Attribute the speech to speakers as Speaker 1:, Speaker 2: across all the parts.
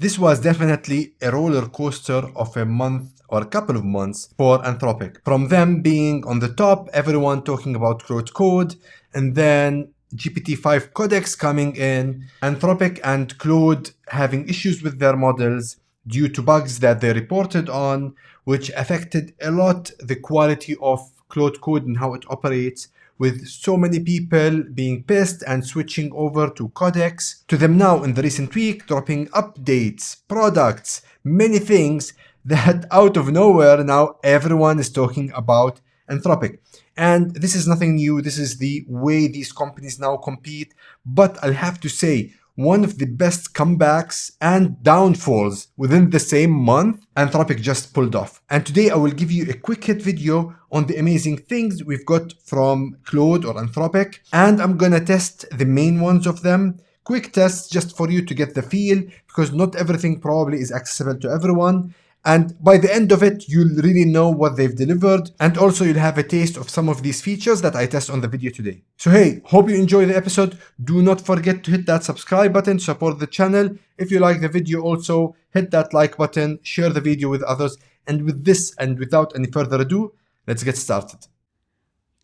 Speaker 1: This was definitely a roller coaster of a month or a couple of months for Anthropic. From them being on the top, everyone talking about Claude Code, and then GPT-5 codex coming in, Anthropic and Claude having issues with their models due to bugs that they reported on, which affected a lot the quality of Claude Code and how it operates, with so many people being pissed and switching over to Codex, to them now in the recent week dropping updates, products, many things that out of nowhere now everyone is talking about Anthropic. And this is nothing new, this is the way these companies now compete. But I'll have to say, one of the best comebacks and downfalls within the same month, Anthropic just pulled off. And today I will give you a quick hit video on the amazing things we've got from Claude or Anthropic, and I'm gonna test the main ones of them. Quick tests just for you to get the feel, because not everything probably is accessible to everyone. And by the end of it, you'll really know what they've delivered. And also you'll have a taste of some of these features that I test on the video today. So hey, hope you enjoy the episode. Do not forget to hit that subscribe button to support the channel. If you like the video also, hit that like button, share the video with others. And with this and without any further ado, let's get started.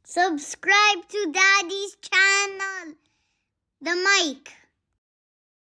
Speaker 2: Subscribe to Daddy's channel. The mic.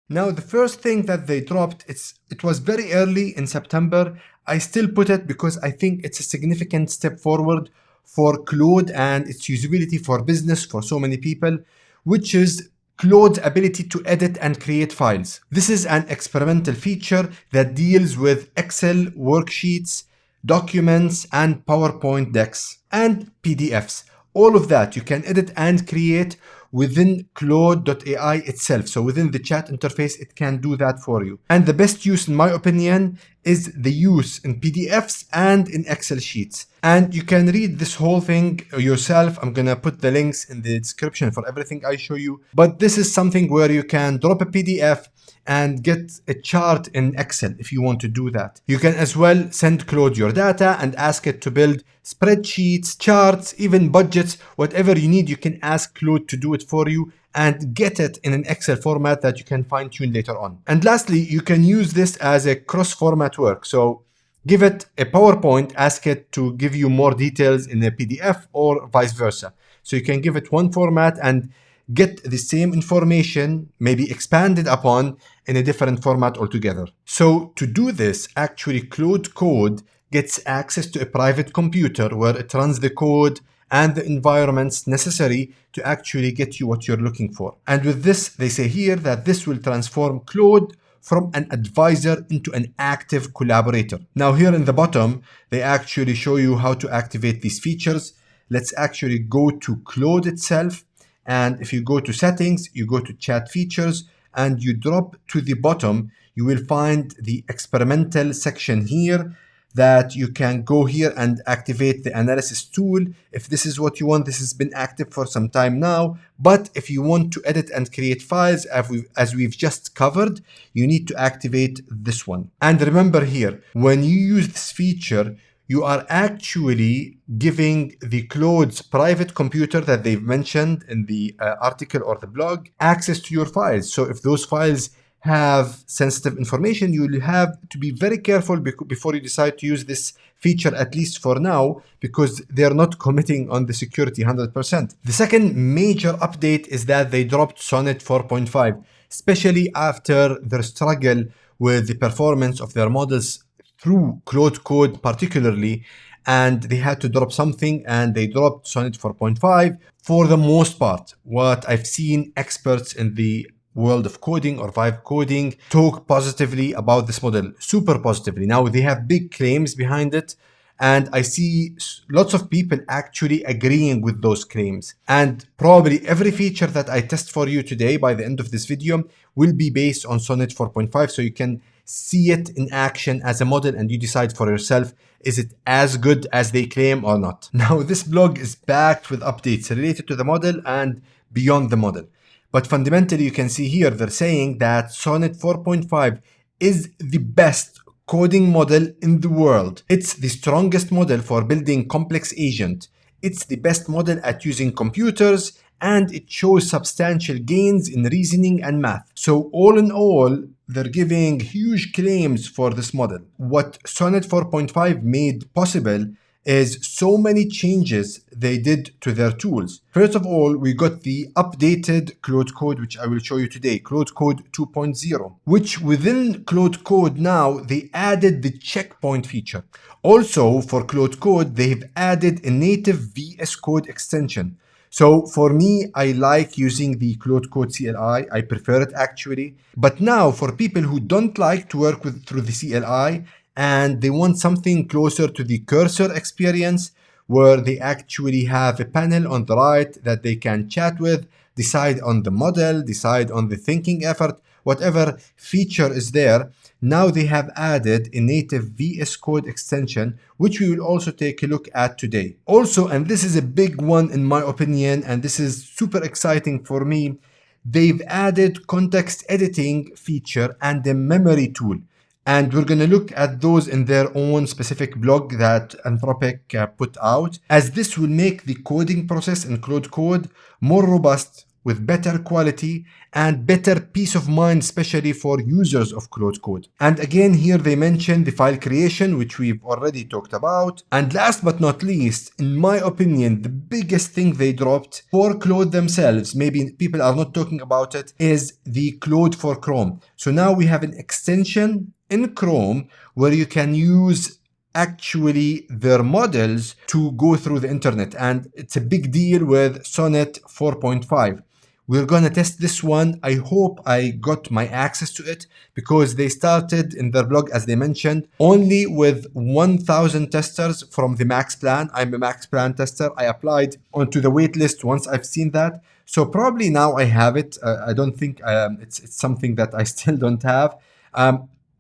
Speaker 1: Now, the first thing that they dropped, it was very early in September. I still put it because I think it's a significant step forward for Claude and its usability for business for so many people, which is Claude's ability to edit and create files. This is an experimental feature that deals with Excel worksheets, documents, and PowerPoint decks, and PDFs. All of that you can edit and create within Claude AI itself. So within the chat interface, it can do that for you. And the best use, in my opinion, is the use in PDFs and in Excel sheets. And you can read this whole thing yourself. I'm gonna put the links in the description for everything I show you. But this is something where you can drop a PDF and get a chart in Excel if you want to do that. You can as well send Claude your data and ask it to build spreadsheets, charts, even budgets, whatever you need. You can ask Claude to do it for you and get it in an Excel format that you can fine tune later on. And lastly, you can use this as a cross format work. So give it a PowerPoint, ask it to give you more details in a PDF or vice versa. So you can give it one format and get the same information, maybe expanded upon in a different format altogether. So to do this, actually Claude Code gets access to a private computer where it runs the code and the environments necessary to actually get you what you're looking for. And with this, they say here that this will transform Claude from an advisor into an active collaborator. Now here in the bottom, they actually show you how to activate these features. Let's actually go to Claude itself. And if you go to settings, you go to chat features and you drop to the bottom, you will find the experimental section here that you can go here and activate the analysis tool. If this is what you want, this has been active for some time now. But if you want to edit and create files, as we've just covered, you need to activate this one. And remember here, when you use this feature, you are actually giving the Claude's private computer that they've mentioned in the article or the blog access to your files. So if those files have sensitive information, you will have to be very careful before you decide to use this feature, at least for now, because they're not committing on the security 100%. The second major update is that they dropped Sonnet 4.5, especially after their struggle with the performance of their models through Claude Code particularly, and they had to drop something, and they dropped Sonnet 4.5. For the most part, what I've seen experts in the world of coding or vibe coding talk positively about this model, super positively. Now they have big claims behind it, and I see lots of people actually agreeing with those claims. And probably every feature that I test for you today by the end of this video will be based on Sonnet 4.5, so you can see it in action as a model and you decide for yourself, is it as good as they claim or not? Now this blog is packed with updates related to the model and beyond the model. But fundamentally, you can see here, they're saying that Sonnet 4.5 is the best coding model in the world. It's the strongest model for building complex agent. It's the best model at using computers, and it shows substantial gains in reasoning and math. So all in all, they're giving huge claims for this model. What Sonnet 4.5 made possible is so many changes they did to their tools. First of all, we got the updated Claude Code, which I will show you today, Claude Code 2.0, which within Claude Code now, they added the checkpoint feature. Also, for Claude Code, they've added a native VS Code extension. So for me, I like using the Claude Code CLI. I prefer it actually. But now for people who don't like to work through the CLI and they want something closer to the cursor experience, where they actually have a panel on the right that they can chat with, decide on the model, decide on the thinking effort, whatever feature is there. Now they have added a native VS Code extension, which we will also take a look at today. Also, and this is a big one in my opinion, and this is super exciting for me, they've added context editing feature and the memory tool. And we're going to look at those in their own specific blog that Anthropic put out, as this will make the coding process in Claude Code more robust, with better quality and better peace of mind, especially for users of Claude Code. And again, here they mention the file creation, which we've already talked about. And last but not least, in my opinion, the biggest thing they dropped for Claude themselves, maybe people are not talking about it, is the Claude for Chrome. So now we have an extension in Chrome where you can use actually their models to go through the internet, and it's a big deal with Sonnet 4.5. We're gonna test this one. I hope I got my access to it, because they started in their blog, as they mentioned, only with 1,000 testers from the max plan. I'm a max plan tester. I applied onto the wait list once I've seen that. So probably now I have it. I don't think it's something that I still don't have.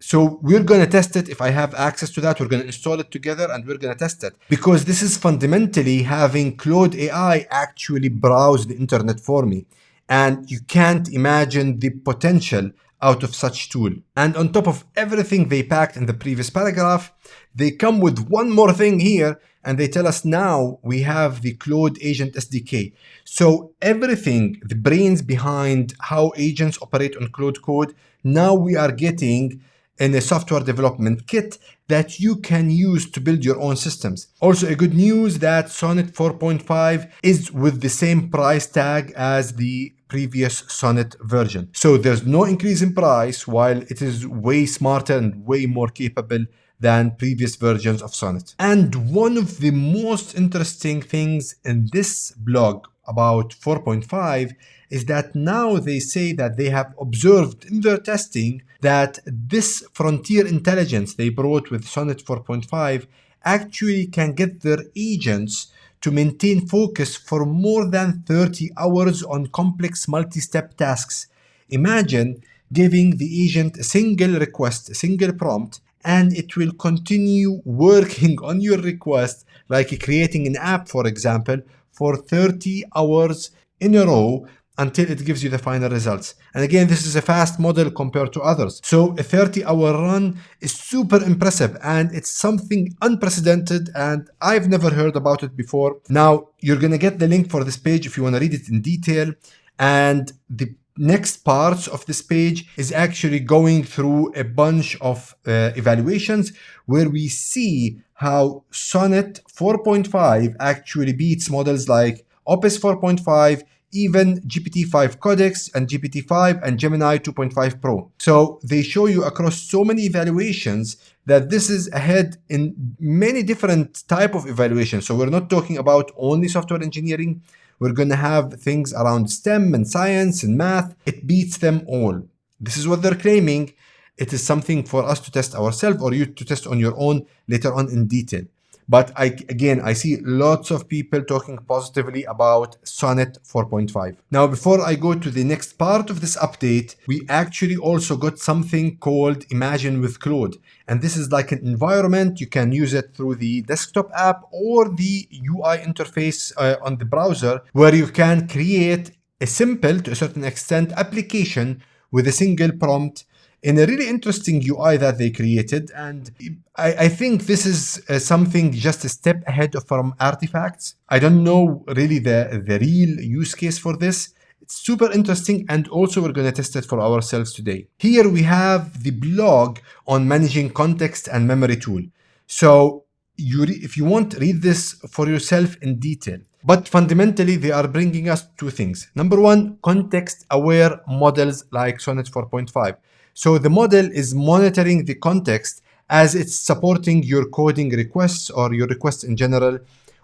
Speaker 1: So we're going to test it. If I have access to that, we're going to install it together and we're going to test it, because this is fundamentally having Claude AI actually browse the internet for me. And you can't imagine the potential out of such tool. And on top of everything they packed in the previous paragraph, they come with one more thing here, and they tell us now we have the Claude Agent SDK. So everything, the brains behind how agents operate on Claude Code, now we are getting in a software development kit that you can use to build your own systems. Also, a good news that Sonnet 4.5 is with the same price tag as the previous Sonnet version. So there's no increase in price, while it is way smarter and way more capable than previous versions of Sonnet. And one of the most interesting things in this blog about 4.5 is that now they say that they have observed in their testing that this frontier intelligence they brought with Sonnet 4.5 actually can get their agents to maintain focus for more than 30 hours on complex multi-step tasks. Imagine giving the agent a single request, a single prompt, and it will continue working on your request, like creating an app, for example, for 30 hours in a row until it gives you the final results. And again, this is a fast model compared to others. So a 30-hour run is super impressive, and it's something unprecedented, and I've never heard about it before. Now, you're going to get the link for this page if you want to read it in detail. And the next parts of this page is actually going through a bunch of evaluations where we see how Sonnet 4.5 actually beats models like Opus 4.5, even GPT-5 Codex and GPT-5 and Gemini 2.5 Pro. So they show you across so many evaluations that this is ahead in many different type of evaluations. So we're not talking about only software engineering. We're going to have things around STEM and science and math. It beats them all. This is what they're claiming. It is something for us to test ourselves, or you to test on your own later on in detail. But I see lots of people talking positively about Sonnet 4.5. Now, before I go to the next part of this update, we actually also got something called Imagine with Claude. And this is like an environment. You can use it through the desktop app or the UI interface on the browser, where you can create a simple, to a certain extent, application with a single prompt in a really interesting UI that they created. And I think this is something just a step ahead from artifacts. I don't know really the real use case for this. It's super interesting, and also we're going to test it for ourselves today. Here we have the blog on managing context and memory tool. So if you want, read this for yourself in detail. But fundamentally, they are bringing us two things. Number one, context-aware models like Sonnet 4.5. So the model is monitoring the context as it's supporting your coding requests or your requests in general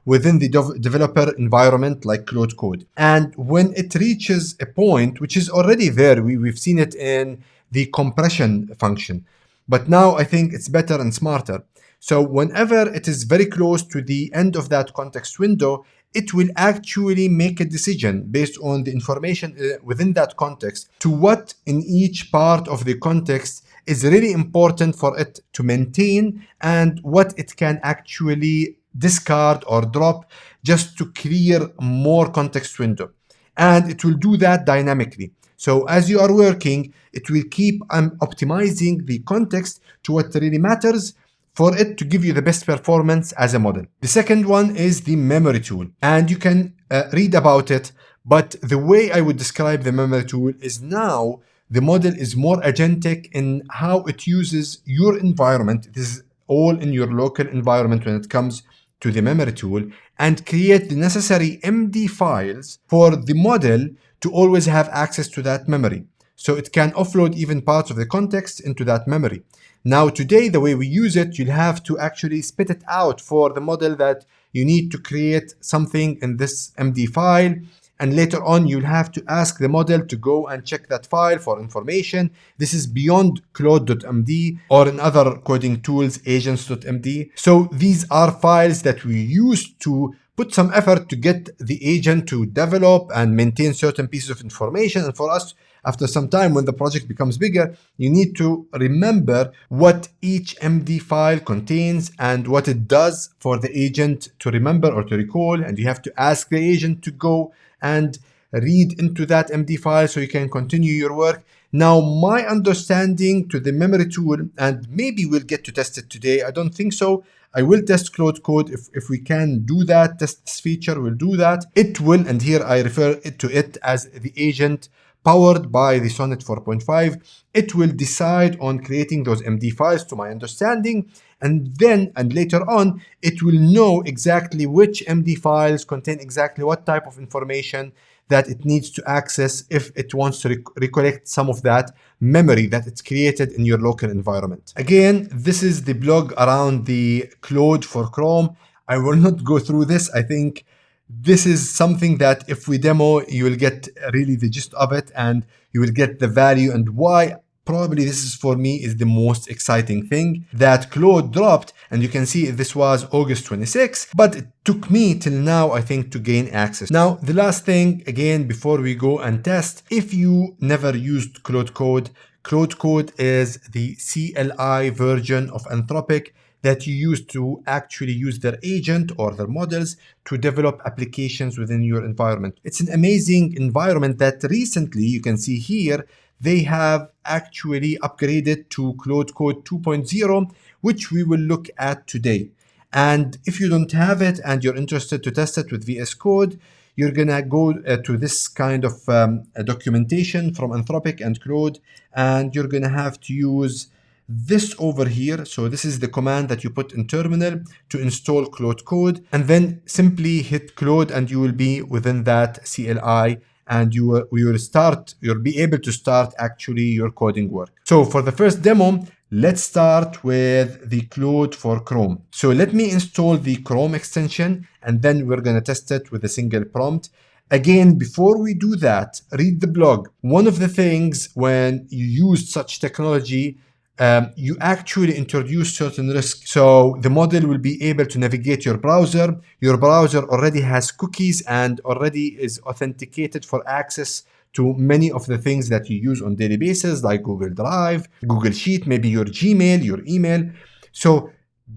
Speaker 1: within the developer environment like Claude Code. And when it reaches a point, which is already there, we've seen it in the compression function, but now I think it's better and smarter. So whenever it is very close to the end of that context window, it will actually make a decision based on the information within that context to what in each part of the context is really important for it to maintain and what it can actually discard or drop just to clear more context window. And it will do that dynamically. So as you are working, it will keep optimizing the context to what really matters for it to give you the best performance as a model. The second one is the memory tool, and you can read about it, but the way I would describe the memory tool is now the model is more agentic in how it uses your environment. This is all in your local environment when it comes to the memory tool, and create the necessary MD files for the model to always have access to that memory. So it can offload even parts of the context into that memory. Now today, the way we use it, you'll have to actually spit it out for the model that you need to create something in this MD file. And later on, you'll have to ask the model to go and check that file for information. This is beyond Claude.md or in other coding tools, agents.md. So these are files that we use to put some effort to get the agent to develop and maintain certain pieces of information. And for us, after some time, when the project becomes bigger, you need to remember what each MD file contains and what it does for the agent to remember or to recall. And you have to ask the agent to go and read into that MD file so you can continue your work. Now, my understanding to the memory tool, and maybe we'll get to test it today. I don't think so. I will test Claude Code. If we can do that, test this feature, we'll do that. It will, and here I refer to it as the agent powered by the Sonnet 4.5. It will decide on creating those MD files to my understanding, and then and later on, it will know exactly which MD files contain exactly what type of information that it needs to access if it wants to recollect some of that memory that it's created in your local environment. Again, this is the blog around the Claude for Chrome. I will not go through this. I think this is something that if we demo, you will get really the gist of it and you will get the value, and why probably this is for me is the most exciting thing that Claude dropped. And you can see this was August 26, but it took me till now, I think, to gain access. Now, the last thing, again, before we go and test, if you never used Claude Code, Claude Code is the CLI version of Anthropic that you use to actually use their agent or their models to develop applications within your environment. It's an amazing environment that recently, you can see here, they have actually upgraded to Claude Code 2.0, which we will look at today. And if you don't have it and you're interested to test it with VS Code, you're gonna go to this kind of documentation from Anthropic and Claude, and you're gonna have to use this over here. So this is the command that you put in terminal to install Claude Code, and then simply hit Claude and you will be within that CLI, and you'll be able to start actually your coding work. So for the first demo, let's start with the Claude for Chrome. So let me install the Chrome extension, and then we're going to test it with a single prompt. Again, before we do that, read the blog. One of the things when you use such technology, you actually introduce certain risks. So the model will be able to navigate your browser. Your browser already has cookies and already is authenticated for access to many of the things that you use on daily basis, like Google Drive, Google Sheet, maybe your Gmail, your email. So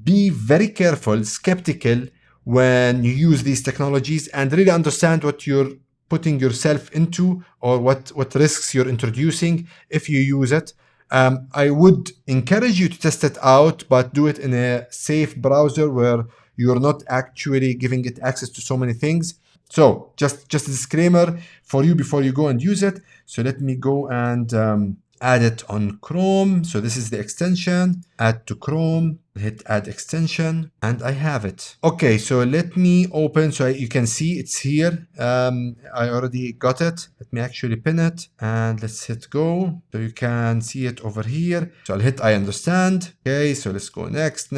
Speaker 1: be very careful, skeptical when you use these technologies, and really understand what you're putting yourself into or what risks you're introducing if you use it. I would encourage you to test it out, but do it in a safe browser where you're not actually giving it access to so many things. So just a disclaimer for you before you go and use it. So let me go and add it on Chrome. So this is the extension, add to Chrome, hit add extension, and I have it. Okay, so let me open, so you can see it's here. I already got it. Let me actually pin it and let's hit go. So you can see it over here. So I'll hit I understand. Okay, so let's go next.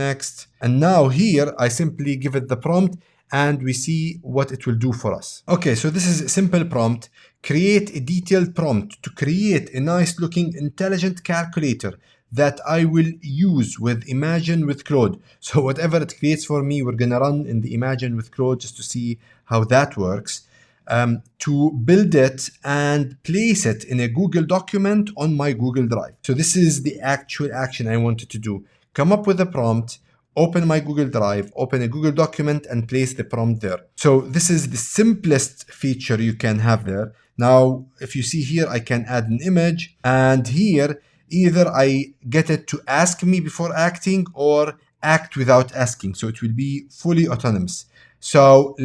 Speaker 1: And now here, I simply give it the prompt and we see what it will do for us. Okay, so this is a simple prompt. Create a detailed prompt to create a nice looking intelligent calculator that I will use with Imagine with Claude. So whatever it creates for me, we're gonna run in the Imagine with Claude just to see how that works. To build it and place it in a Google document on my Google Drive. So this is the actual action I wanted to do. Come up with a prompt, open my Google Drive, open a Google document and place the prompt there. So this is the simplest feature you can have there. Now, if you see here, I can add an image, and here, either I get it to ask me before acting or act without asking. So it will be fully autonomous. So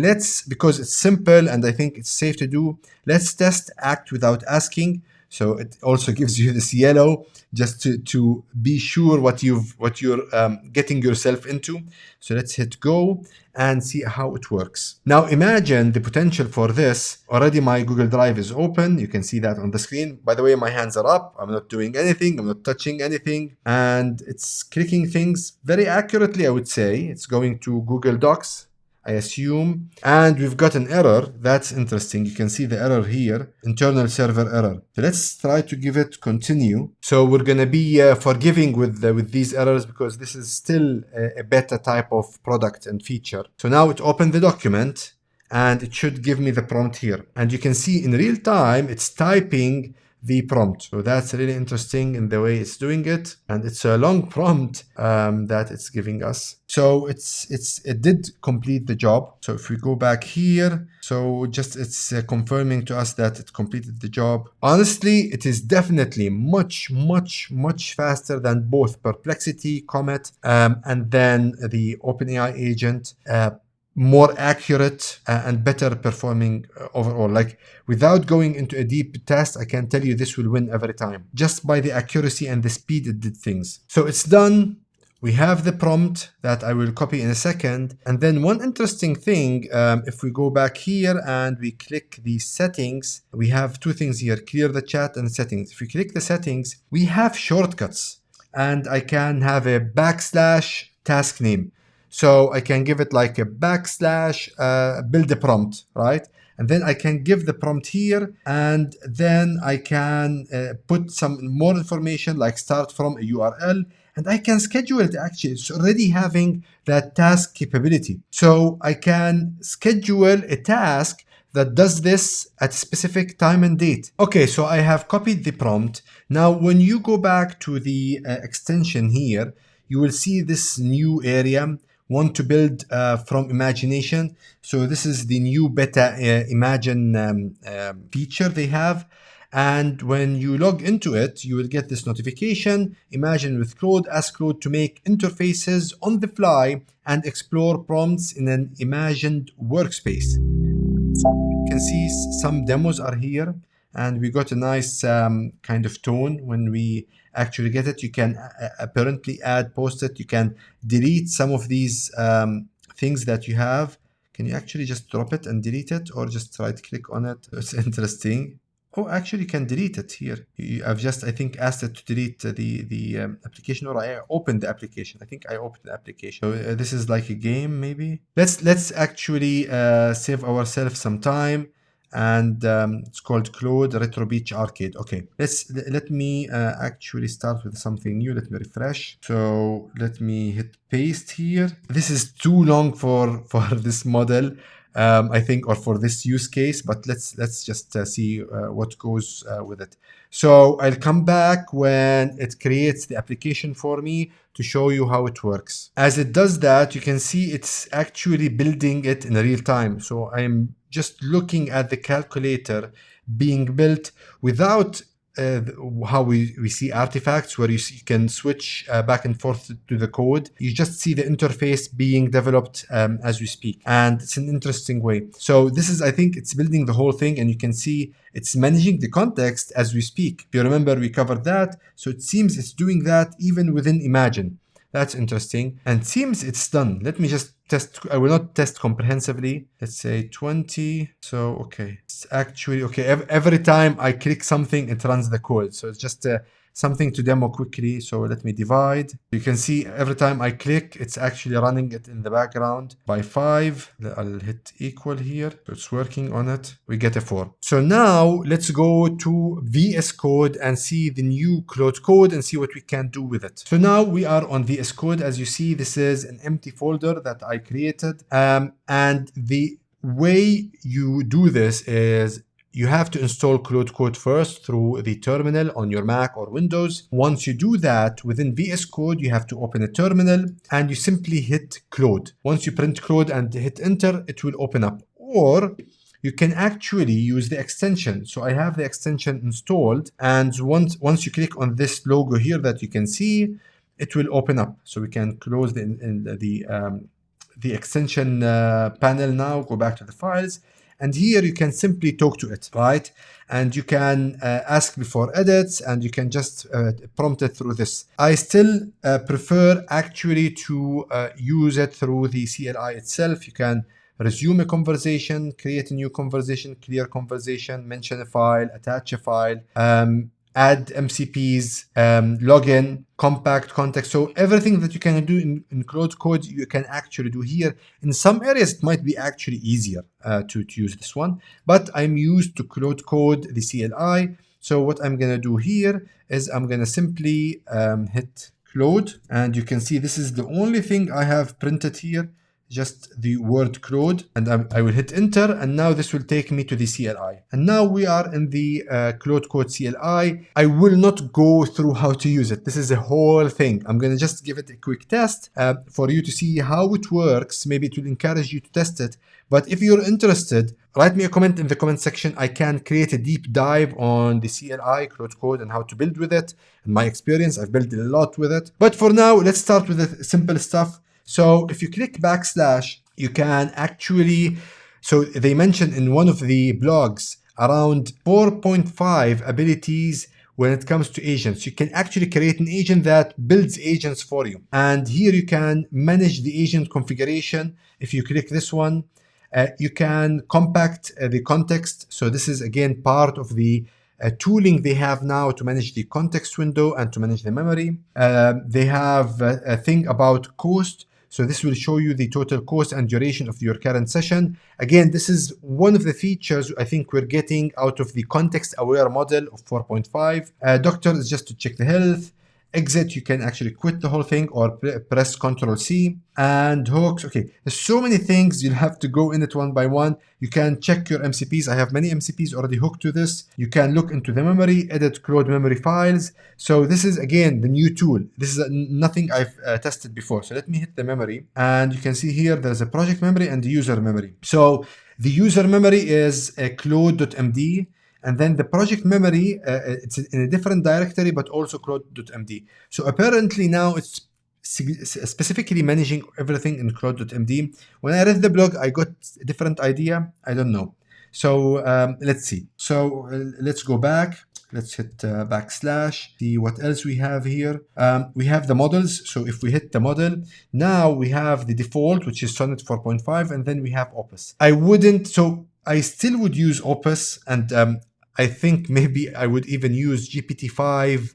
Speaker 1: because it's simple and I think it's safe to do, let's test act without asking. So it also gives you this yellow just to be sure what you're getting yourself into. So let's hit go and see how it works. Now imagine the potential for this. Already my Google Drive is open. You can see that on the screen. By the way, my hands are up. I'm not doing anything. I'm not touching anything. And it's clicking things very accurately, I would say. It's going to Google Docs, I assume, and we've got an error. That's interesting. You can see the error here, internal server error. So let's try to give it continue. So we're going to be forgiving with these errors because this is still a beta type of product and feature. So now it opened the document and it should give me the prompt here. And you can see in real time, it's typing the prompt. So that's really interesting in the way it's doing it. And it's a long prompt that it's giving us. So it did complete the job. So if we go back here, so it's confirming to us that it completed the job. Honestly, it is definitely much faster than both Perplexity, Comet, and then the OpenAI agent. More accurate and better performing overall. Like without going into a deep test, I can tell you this will win every time just by the accuracy and the speed it did things. So it's done. We have the prompt that I will copy in a second. And then one interesting thing, if we go back here and we click the settings, we have two things here, clear the chat and settings. If we click the settings, we have shortcuts and I can have a / task name. So I can give it like a / build a prompt, right? And then I can give the prompt here, and then I can put some more information like start from a URL, and I can schedule it actually. It's already having that task capability. So I can schedule a task that does this at a specific time and date. Okay, so I have copied the prompt. Now, when you go back to the extension here, you will see this new area, want to build from imagination. So this is the new beta Imagine feature they have. And when you log into it, you will get this notification, Imagine with Claude, ask Claude to make interfaces on the fly and explore prompts in an imagined workspace. You can see some demos are here, and we got a nice kind of tone when we actually get it. You can apparently add post-it. You can delete some of these things that you have. Can you actually just drop it and delete it, or just right click on it? It's interesting. Oh, actually you can delete it here. I've just, I think, asked it to delete the application, or I opened the application. I think I opened the application. So this is like a game, maybe. Let's actually save ourselves some time. And it's called Claude Retro Beach Arcade. Okay, let me actually start with something new. Let me refresh. So let me hit paste here. This is too long for this model, I think, or for this use case, but let's just see what goes with it. So I'll come back when it creates the application for me to show you how it works. As it does that, you can see it's actually building it in real time. So I'm just looking at the calculator being built without how we see artifacts, where you can switch back and forth to the code. You just see the interface being developed as we speak, and it's an interesting way. So this is, I think, it's building the whole thing, and you can see it's managing the context as we speak. If you remember, we covered that. So it seems it's doing that even within Imagine. That's interesting. And seems it's done. Let me just test. I will not test comprehensively. Let's say 20. So, okay. It's actually, okay. Every time I click something, it runs the code. So it's just something to demo quickly. So let me divide. You can see every time I click, it's actually running it in the background by 5. I'll hit equal here. So it's working on it. We get a 4. So now let's go to VS Code and see the new Claude Code and see what we can do with it. So now we are on VS Code. As you see, this is an empty folder that I created. And the way you do this is you have to install Claude Code first through the terminal on your Mac or Windows. Once you do that, within VS Code, you have to open a terminal and you simply hit Claude. Once you print Claude and hit enter, it will open up. Or you can actually use the extension. So I have the extension installed, and once you click on this logo here that you can see, it will open up. So we can close the extension panel now, go back to the files. And here you can simply talk to it, right? And you can ask before edits, and you can just prompt it through this. I still prefer actually to use it through the CLI itself. You can resume a conversation, create a new conversation, clear conversation, mention a file, attach a file, add MCPs, login, compact, context. So everything that you can do in Claude Code, you can actually do here. In some areas, it might be actually easier to use this one, but I'm used to Claude Code, the CLI. So what I'm going to do here is I'm going to simply hit Claude, and you can see this is the only thing I have printed here, just the word Claude, and I will hit enter, and now this will take me to the CLI. And now we are in the Claude Code CLI. I will not go through how to use it. This is a whole thing. I'm going to just give it a quick test for you to see how it works. Maybe it will encourage you to test it. But if you're interested, write me a comment in the comment section. I can create a deep dive on the CLI, Claude Code, and how to build with it. In my experience, I've built a lot with it. But for now, let's start with the simple stuff. So if you click backslash, you can actually, so they mentioned in one of the blogs around 4.5 abilities when it comes to agents. You can actually create an agent that builds agents for you. And here you can manage the agent configuration. If you click this one, you can compact the context. So this is again part of the tooling they have now to manage the context window and to manage the memory. They have a thing about cost. So this will show you the total cost and duration of your current session. Again, this is one of the features I think we're getting out of the context-aware model of 4.5. Doctor is just to check the health. Exit, you can actually quit the whole thing or press Ctrl+C. And hooks, okay, there's so many things. You'll have to go in it one by one. You can check your MCPs. I have many MCPs already hooked to this. You can look into the memory, edit Claude memory files. So this is, again, the new tool. This is nothing I've tested before. So let me hit the memory. And you can see here, there's a project memory and the user memory. So the user memory is a Claude.md. And then the project memory, it's in a different directory, but also Claude.md. So apparently now it's specifically managing everything in Claude.md. When I read the blog, I got a different idea. I don't know. So let's see. So let's go back. Let's hit backslash, see what else we have here. We have the models. So if we hit the model, now we have the default, which is Sonnet 4.5, and then we have Opus. I still would use Opus, and I think maybe I would even use GPT-5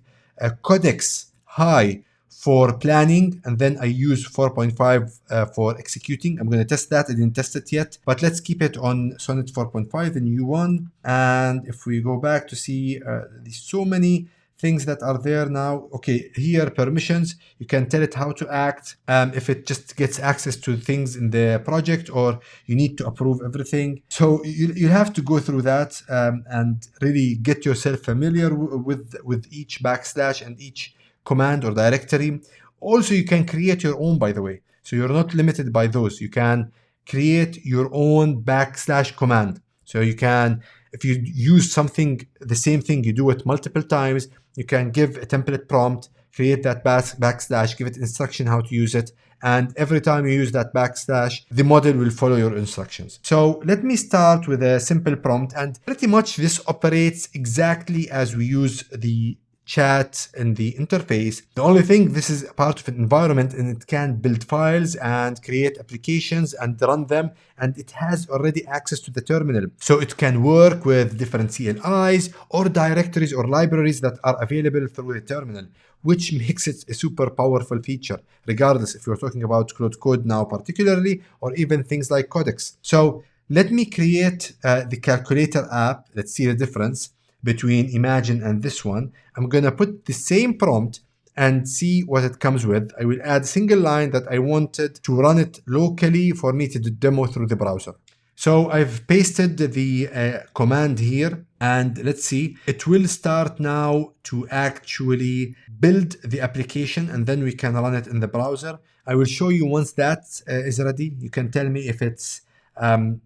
Speaker 1: Codex High for planning, and then I use 4.5 for executing. I'm going to test that. I didn't test it yet, but let's keep it on Sonnet 4.5, the new one. And if we go back to see, there's so many things that are there now. Okay, here, permissions, you can tell it how to act, if it just gets access to things in the project or you need to approve everything. So you have to go through that and really get yourself familiar with each backslash and each command or directory. Also, you can create your own, by the way. So you're not limited by those. You can create your own backslash command. So you can if you use something, the same thing, you do it multiple times, you can give a template prompt, create that backslash, give it instruction how to use it, and every time you use that backslash, the model will follow your instructions. So let me start with a simple prompt, and pretty much this operates exactly as we use the chat in the interface. The only thing, this is part of an environment and it can build files and create applications and run them, and it has already access to the terminal. So it can work with different CLIs or directories or libraries that are available through the terminal, which makes it a super powerful feature, regardless if you're talking about Claude Code now particularly, or even things like Codex. So let me create the calculator app. Let's see the difference between Imagine and this one. I'm gonna put the same prompt and see what it comes with. I will add a single line that I wanted to run it locally for me to demo through the browser. So I've pasted the command here, and let's see, it will start now to actually build the application, and then we can run it in the browser. I will show you once that is ready. You can tell me if it's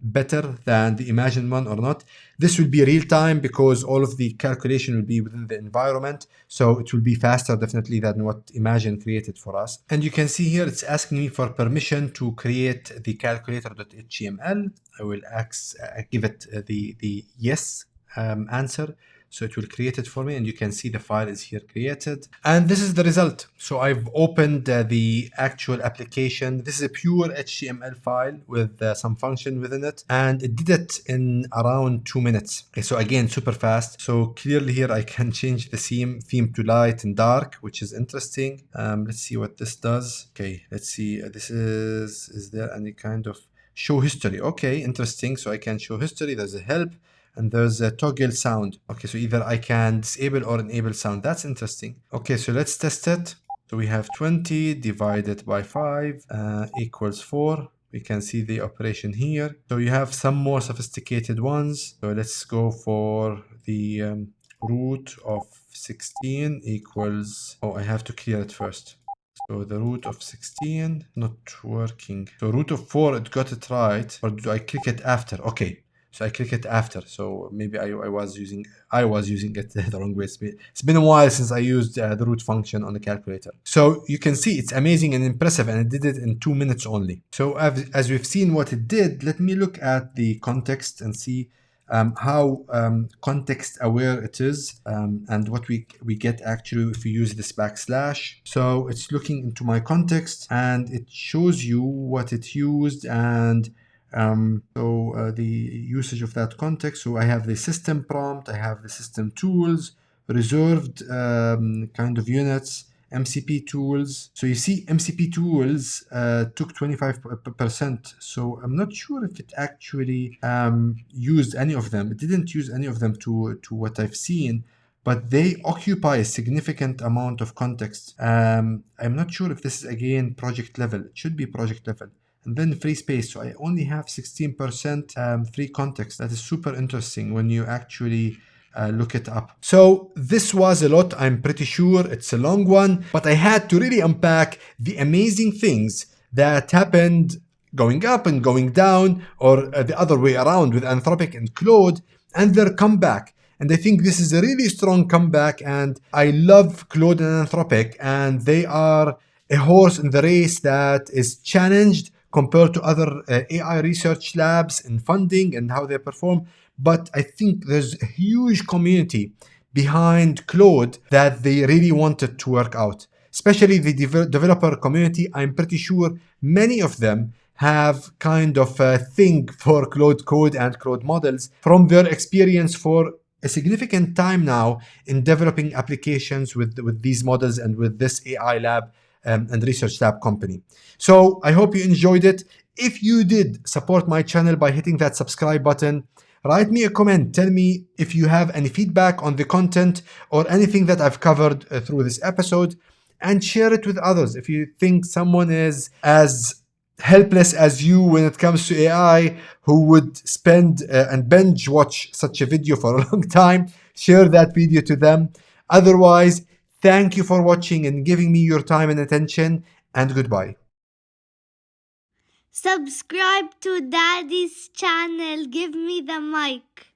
Speaker 1: better than the Imagine one or not. This will be real time because all of the calculation will be within the environment, so it will be faster definitely than what Imagine created for us. And you can see here it's asking me for permission to create the calculator.html. I will give it the yes answer. So it will create it for me, and you can see the file is here created. And this is the result. So I've opened the actual application. This is a pure HTML file with some function within it, and it did it in around 2 minutes. Okay, so again, super fast. So clearly here I can change the theme to light and dark, which is interesting. Let's see what this does. Okay, let's see. This is there any kind of show history? Okay, interesting. So I can show history. There's a help, and there's a toggle sound. Okay, so either I can disable or enable sound. That's interesting. Okay, so let's test it. So we have 20 divided by 5 equals 4. We can see the operation here. So you have some more sophisticated ones. So let's go for the root of 16 equals, oh, I have to clear it first. So the root of 16, not working. So root of 4, it got it right. Or do I click it after? Okay. So I click it after. So maybe I was using it the wrong way. It's been a while since I used the root function on the calculator. So you can see it's amazing and impressive, and it did it in 2 minutes only. So as we've seen what it did, let me look at the context and see how context aware it is, and what we get actually if we use this backslash. So it's looking into my context and it shows you what it used, and the usage of that context. So I have the system prompt, I have the system tools, reserved kind of units, MCP tools. So you see MCP tools took 25%. So I'm not sure if it actually used any of them. It didn't use any of them to what I've seen, but they occupy a significant amount of context. I'm not sure if this is again project level. It should be project level. And then free space. So I only have 16% free context. That is super interesting when you actually look it up. So this was a lot. I'm pretty sure it's a long one, but I had to really unpack the amazing things that happened going up and going down, or the other way around with Anthropic and Claude, and their comeback. And I think this is a really strong comeback, and I love Claude and Anthropic, and they are a horse in the race that is challenged compared to other AI research labs in funding and how they perform. But I think there's a huge community behind Claude that they really wanted to work out, especially the developer community. I'm pretty sure many of them have kind of a thing for Claude Code and Claude models from their experience for a significant time now in developing applications with these models and with this AI lab and research lab company. So I hope you enjoyed it. If you did, support my channel by hitting that subscribe button. Write me a comment. Tell me if you have any feedback on the content or anything that I've covered through this episode, and share it with others. If you think someone is as helpless as you when it comes to AI, who would spend and binge watch such a video for a long time, share that video to them. Otherwise, thank you for watching and giving me your time and attention, and goodbye.
Speaker 2: Subscribe to Daddy's channel. Give me the mic.